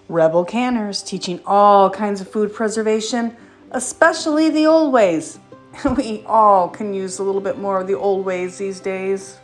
Rebel canners teaching all kinds of food preservation, especially the old ways. We all can use a little bit more of the old ways these days.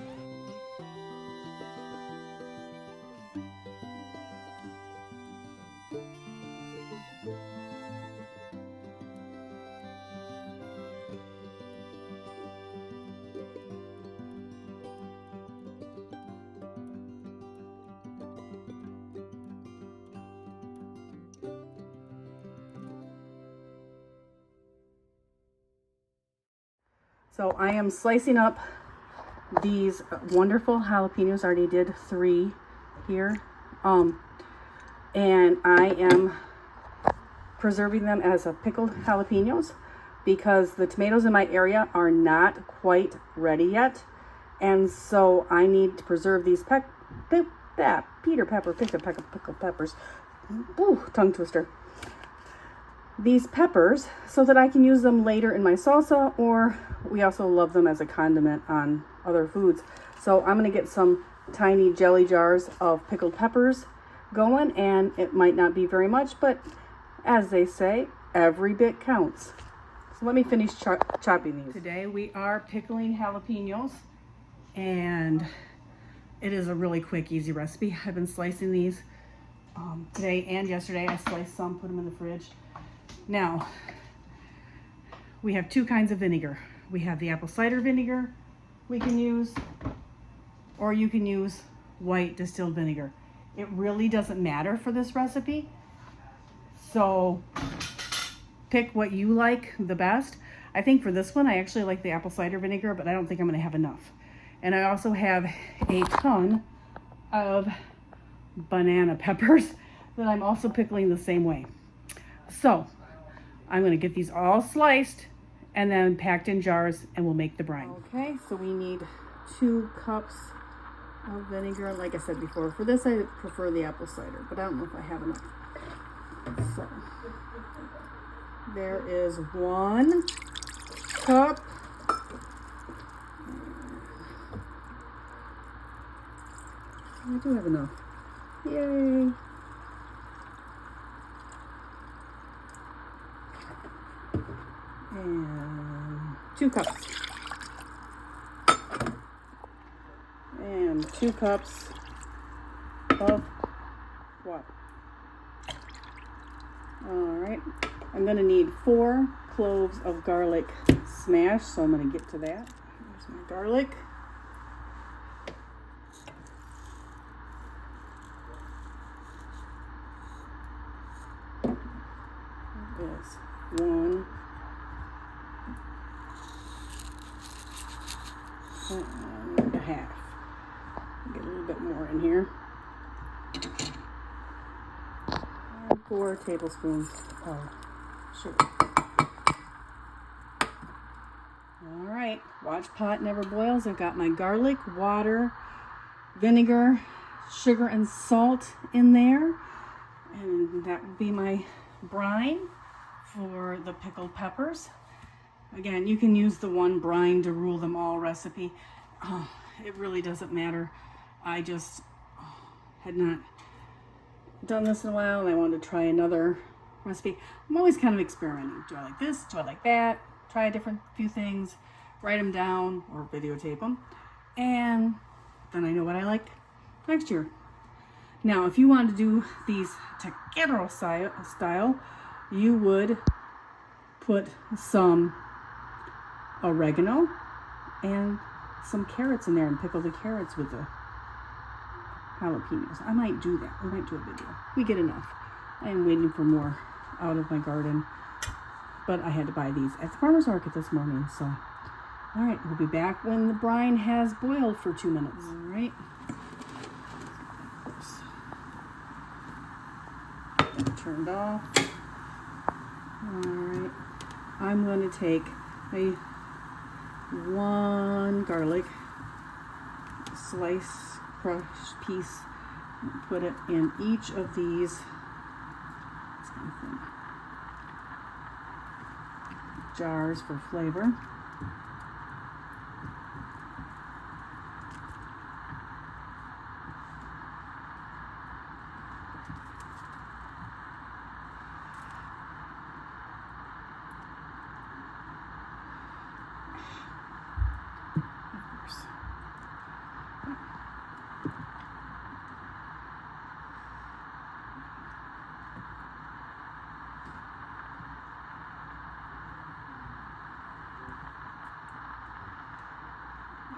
So I am slicing up these wonderful jalapenos. I already did 3 here. And I am preserving them as a pickled jalapenos because the tomatoes in my area are not quite ready yet. And so I need to preserve these pickled peppers. Ooh, tongue twister. These peppers so that I can use them later in my salsa, or we also love them as a condiment on other foods. So I'm going to get some tiny jelly jars of pickled peppers going, and it might not be very much, but as they say, every bit counts. So let me finish chopping these. Today we are pickling jalapenos, and it is a really quick, easy recipe. I've been slicing these today and yesterday. I sliced some, put them in the fridge. Now, we have 2 kinds of vinegar. We have the apple cider vinegar we can use, or you can use white distilled vinegar. It really doesn't matter for this recipe. So pick what you like the best. I think for this one, I actually like the apple cider vinegar, but I don't think I'm gonna have enough. And I also have a ton of banana peppers that I'm also pickling the same way. So I'm going to get these all sliced and then packed in jars, and we'll make the brine. Okay, so we need 2 cups of vinegar. Like I said before, for this I prefer the apple cider, but I don't know if I have enough. So there is 1 cup. I do have enough. Yay! And 2 cups. And 2 cups of water. All right. I'm going to need 4 cloves of garlic smashed, so I'm going to get to that. Here's my garlic. That is 1. And a half. Get a little bit more in here. And 4 tablespoons of sugar. All right, watch pot never boils. I've got my garlic, water, vinegar, sugar, and salt in there. And that would be my brine for the pickled peppers. Again, you can use the one brine to rule them all recipe. It really doesn't matter. I just had not done this in a while, and I wanted to try another recipe. I'm always kind of experimenting. Do I like this? Do I like that? Try a different few things, write them down or videotape them, and then I know what I like next year. Now, if you wanted to do these taquero style, you would put some oregano and some carrots in there and pickle the carrots with the jalapenos. I might do that. We might do a video. We get enough. I am waiting for more out of my garden, but I had to buy these at the farmer's market this morning. So, all right, we'll be back when the brine has boiled for 2 minutes. All right. Turned off. All right. I'm going to take a 1 garlic, slice, crushed piece, Put it in each of these jars for flavor.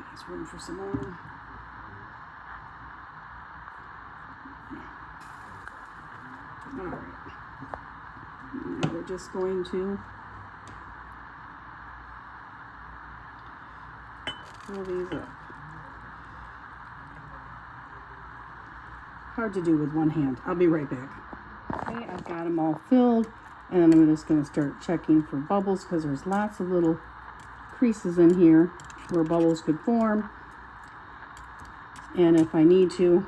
There's room for some more. All right. Now we're just going to fill these up. Hard to do with one hand. I'll be right back. Okay, I've got them all filled, and I'm just going to start checking for bubbles because there's lots of little creases in here where bubbles could form. And if I need to,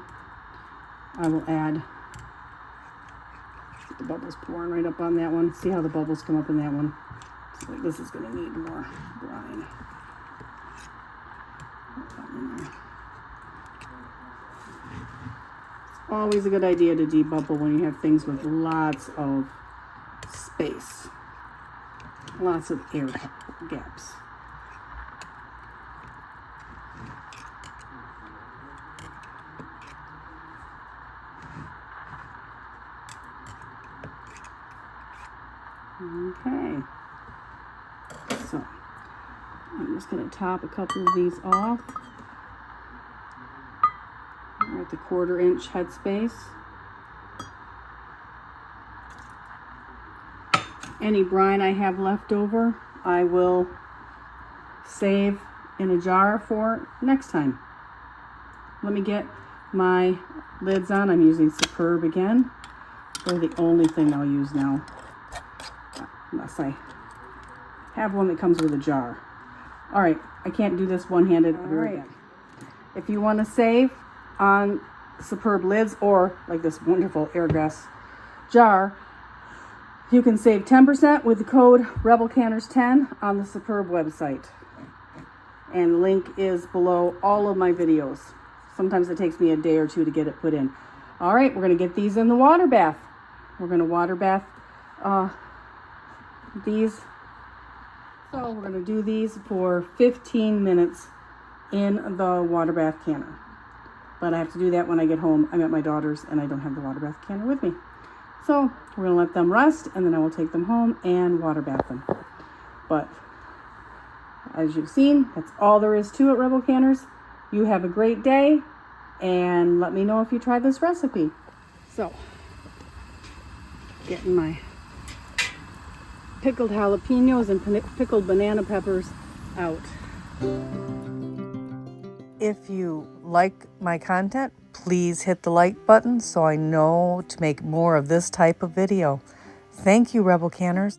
I will add the bubbles pouring right up on that one. See how the bubbles come up in that one? So this is going to need more brine. It's always a good idea to debubble when you have things with lots of space, lots of air gaps. Okay, so I'm just going to top a couple of these off. We're at the 1/4 inch headspace. Any brine I have left over, I will save in a jar for next time. Let me get my lids on. I'm using Superb again. They're the only thing I'll use now, unless I have one that comes with a jar. All right, I can't do this one-handed. All right. If you want to save on Superb lids or like this wonderful Airgrass jar, you can save 10% with the code RebelCanners10 on the Superb website. And the link is below all of my videos. Sometimes it takes me a day or two to get it put in. All right, we're going to get these in the water bath. We're going to water bath these. So we're going to do these for 15 minutes in the water bath canner. But I have to do that when I get home. I'm at my daughter's and I don't have the water bath canner with me. So we're going to let them rest and then I will take them home and water bath them. But as you've seen, that's all there is to it, Rebel Canners. You have a great day and let me know if you try this recipe. So, getting my pickled jalapenos and pickled banana peppers out. If you like my content, please hit the like button so I know to make more of this type of video. Thank you, Rebel Canners.